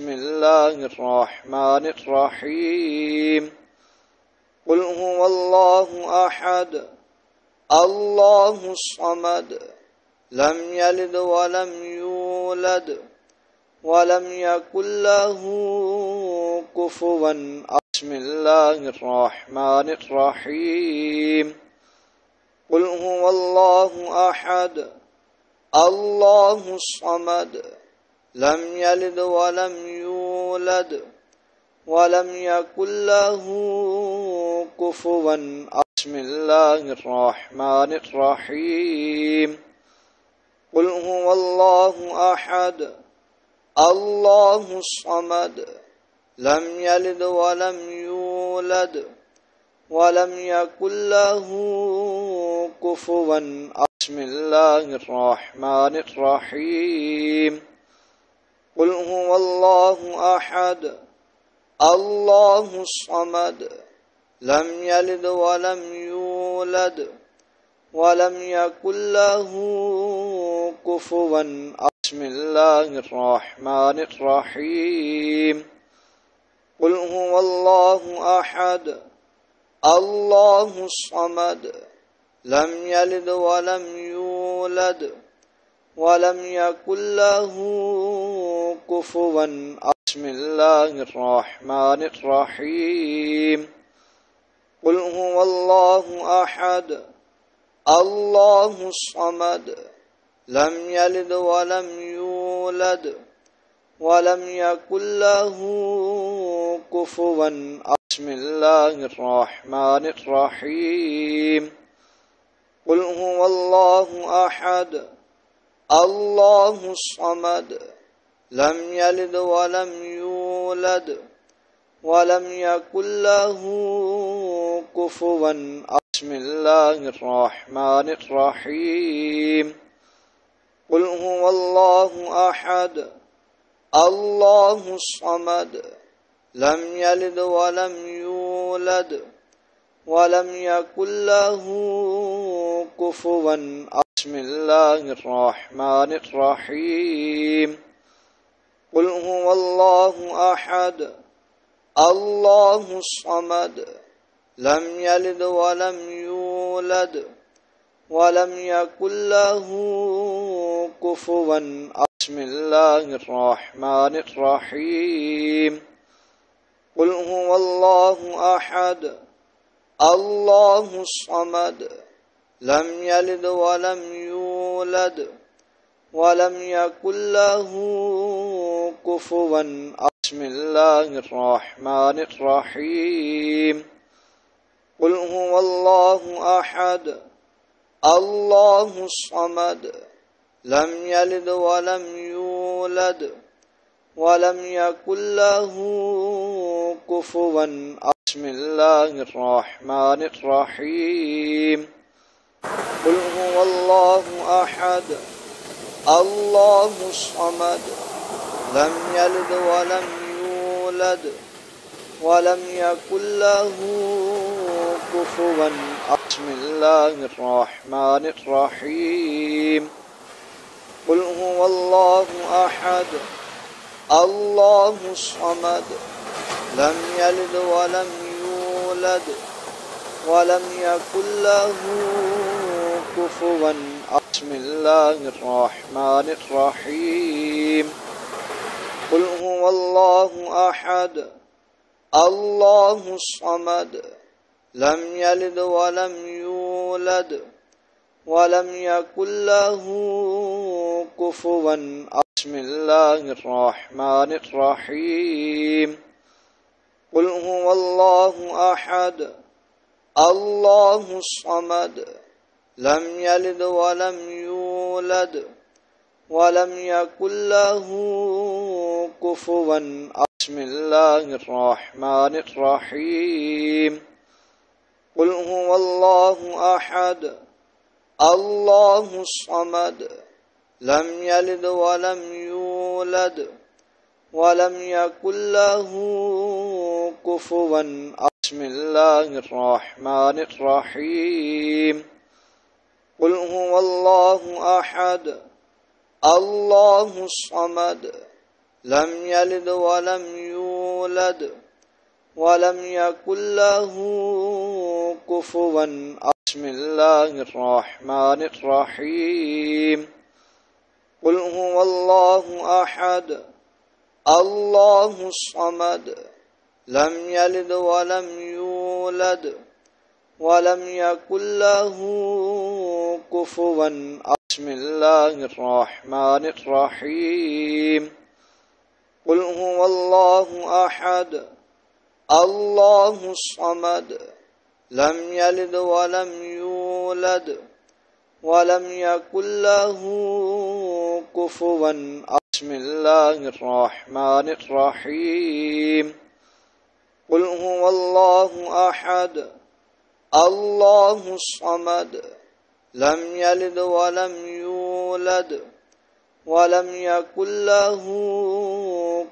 بسم الله الرحمن الرحيم قل هو الله أحد الله الصمد لم يلد ولم يولد ولم يكن له كفوا بسم الله الرحمن الرحيم قل هو الله أحد الله الصمد لم يلد ولم يولد ولم يكن له كفوا بسم الله الرحمن الرحيم قل هو الله أحد الله الصمد لم يلد ولم يولد ولم يكن له كفوا بسم الله الرحمن الرحيم قل هو الله أحد الله الصمد لم يلد ولم يولد ولم يكن له كفوا بسم الله الرحمن الرحيم قل هو الله أحد الله الصمد لم يلد ولم يولد ولم يكن له كفوا بسم الله الرحمن الرحيم قل هو الله أحد الله الصمد لم يلد ولم يولد ولم يكن له كفوا بسم الله الرحمن الرحيم قل هو الله أحد الله الصمد لم يلد ولم يولد ولم يكن له كفوا بسم الله الرحمن الرحيم قل هو الله أحد الله الصمد لم يلد ولم يولد ولم يكن له كفوا بسم الله الرحمن الرحيم قل هو الله أحد الله الصمد لم يلد ولم يولد ولم يكن له كفوا بسم الله الرحمن الرحيم قل هو الله أحد الله الصمد لم يلد ولم يولد ولم يكن له كفوا بسم الله الرحمن الرحيم قل هو الله أحد الله الصمد لم يلد ولم يولد ولم يكن له كفوا بسم الله الرحمن الرحيم قل هو الله أحد الله الصمد لم يلد ولم يولد ولم يكن له كفوا بسم الله الرحمن الرحيم قل هو الله أحد الله الصمد لم يلد ولم يولد ولم يكن له كفوا بسم الله الرحمن الرحيم قل هو الله أحد الله الصمد لم يلد ولم يولد ولم يكن له كفوا بسم الله الرحمن الرحيم قل هو الله أحد الله الصمد لم يلد ولم يولد ولم يكن له كفوا بسم الله الرحمن الرحيم قل هو الله أحد الله الصمد لم يلد ولم يولد ولم يكن له كفوا بسم الله الرحمن الرحيم قل هو الله أحد الله الصمد لم يلد ولم يولد ولم يكن له كفوا أحد. بسم الله الرحمن الرحيم. قل هو الله أحد الله الصمد لم يلد ولم يولد ولم يكن له كفوا أحد. بسم الله الرحمن الرحيم. قل هو الله أحد الله الصمد لم يلد ولم يولد ولم يكن له كفوا أحد. بسم الله الرحمن الرحيم. قل هو الله أحد الله الصمد لم يلد ولم يولد ولم يكن له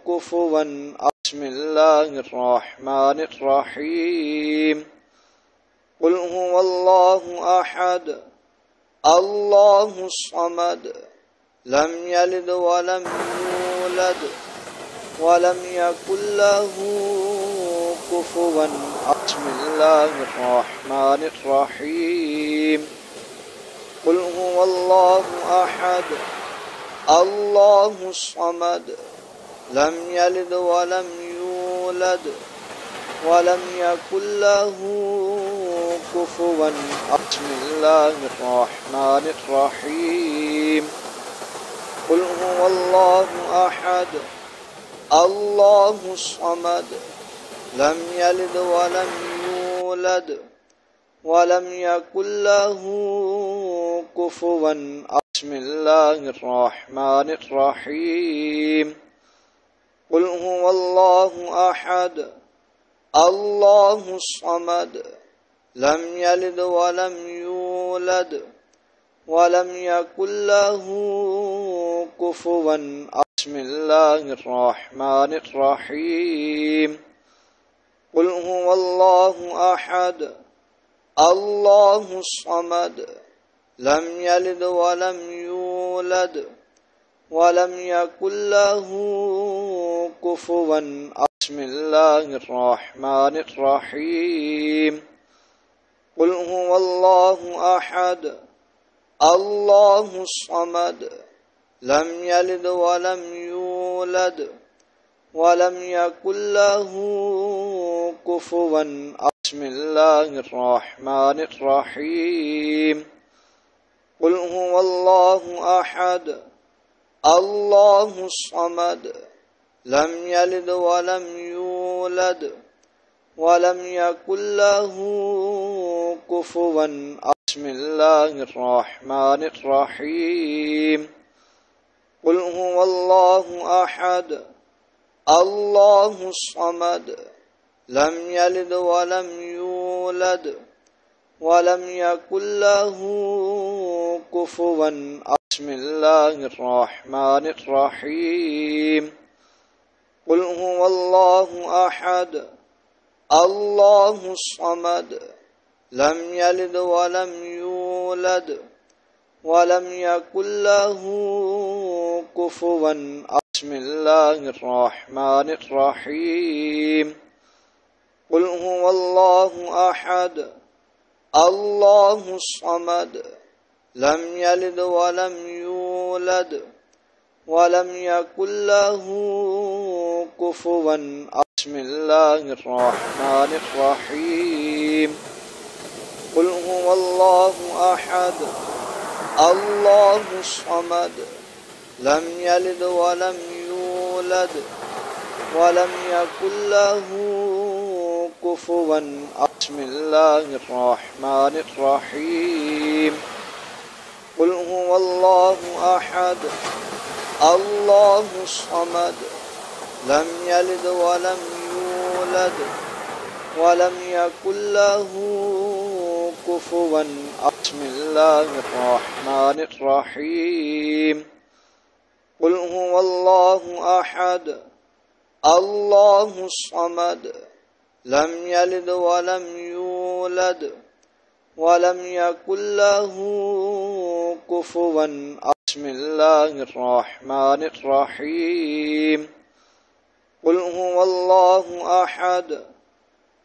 كفوا أحد. بسم الله الرحمن الرحيم. قل هو الله أحد الله الصمد لم يلد ولم يولد ولم يكن له كفوا أحد. بسم الله الرحمن الرحيم. قل هو الله أحد الله الصمد لم يلد ولم يولد ولم يكن له كفوا أحد. بسم الله الرحمن الرحيم. قل هو الله أحد الله الصمد لم يلد ولم يولد ولم يكن له كفوا أحد. بسم الله الرحمن الرحيم. قل هو الله أحد الله الصمد لم يلد ولم يولد ولم يكن له كفوا أحد. بسم الله الرحمن الرحيم. قل هو الله أحد الله الصمد لم يلد ولم يولد ولم يكن له كفوا أحد. بسم الله الرحمن الرحيم. قل هو الله أحد الله الصمد لم يلد ولم يولد ولم يكن له كفوا أحد. بسم الله الرحمن الرحيم. قل هو الله أحد الله الصمد لم يلد ولم يولد ولم يكن له كفوا أحد. بسم الله الرحمن الرحيم. قل هو الله أحد الله الصمد لم يلد ولم يولد ولم يكن له كفوا أحد. بسم الله الرحمن الرحيم. قل هو الله أحد الله الصمد لم يلد ولم يولد ولم يكن له كفوا أحد. بسم الله الرحمن الرحيم. قل هو الله أحد الله الصمد لم يلد ولم يولد ولم يكن له كفوا أحد. بسم الله الرحمن الرحيم. قل هو الله أحد الله الصمد لم يلد ولم يولد ولم يكن له كفوا أحد. بسم الله. قل هو الله أحد الله الصمد لم يلد ولم يولد ولم يكن له كفوا أحد. بسم الله الرحمن الرحيم. قل هو الله أحد الله الصمد لم يلد ولم يولد ولم يكن له كفوا أحد. بسم الله الرحمن الرحيم. قل هو الله أحد الله الصمد لم يلد ولم يولد ولم يكن له كفوا أحد. بسم الله الرحمن الرحيم. قل هو الله أحد الله الصمد لم يلد ولم يولد ولم يكن له كفوا أحد. بسم الله. قل هو الله أحد الله الصمد لم يلد ولم يولد ولم يكن له كفوا أحد. بسم الله الرحمن الرحيم. قل هو الله أحد الله الصمد لم يلد ولم يولد ولم يكن له كفوا أحد. بسم الله الرحمن الرحيم. قل هو الله أحد الله الصمد لم يلد ولم يولد ولم يكن له كفوا أحد. بسم الله الرحمن الرحيم. قل هو الله أحد الله الصمد لم يلد ولم يولد ولم يكن له كفوا أحد. بسم الله الرحمن الرحيم. قل هو الله أحد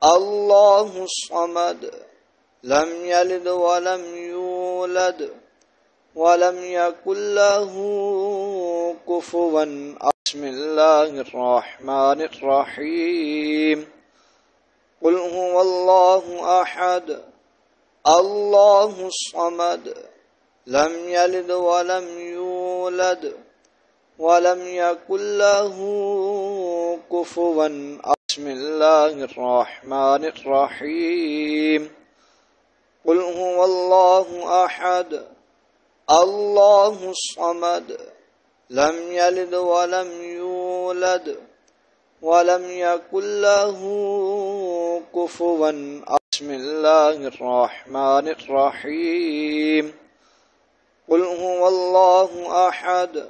الله الصمد لم يلد ولم يولد ولم يكن له كفوا أحد بسم الله الرحمن الرحيم قل هو الله أحد الله الصمد لم يلد ولم يولد ولم يكن له كفوا أحد بسم الله الرحمن الرحيم قل هو الله أحد الله الصمد لم يلد ولم يولد ولم يكن له كفوا أحد بسم الله الرحمن الرحيم قل هو الله أحد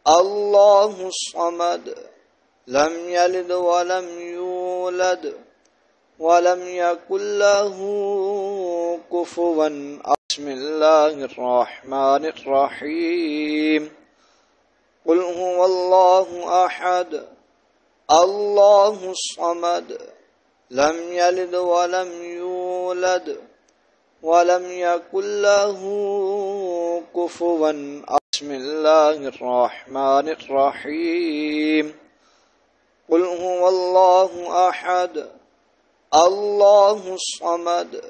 الله الصمد لم يلد ولم يولد ولم يكن له كفوا أحد بسم الله الرحمن الرحيم قل هو الله أحد الله الصمد لم يلد ولم يولد ولم يكن له كفوا أحد بسم الله الرحمن الرحيم قل هو الله أحد الله الصمد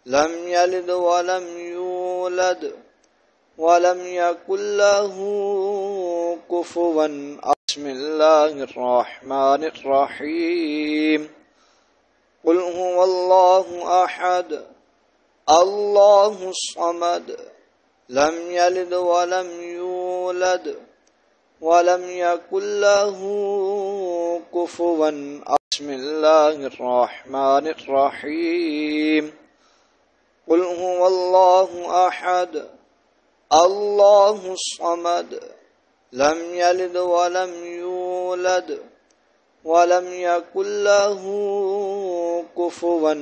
لم يلد ولم يولد ولم يكن له كفوا أحد بسم الله الرحمن الرحيم قل هو الله أحد الله الصمد لم يلد ولم يولد ولم يكن له كفوا أحد بسم الله الرحمن الرحيم قل هو الله أحد الله الصمد لم يلد ولم يولد ولم يكن له كفوا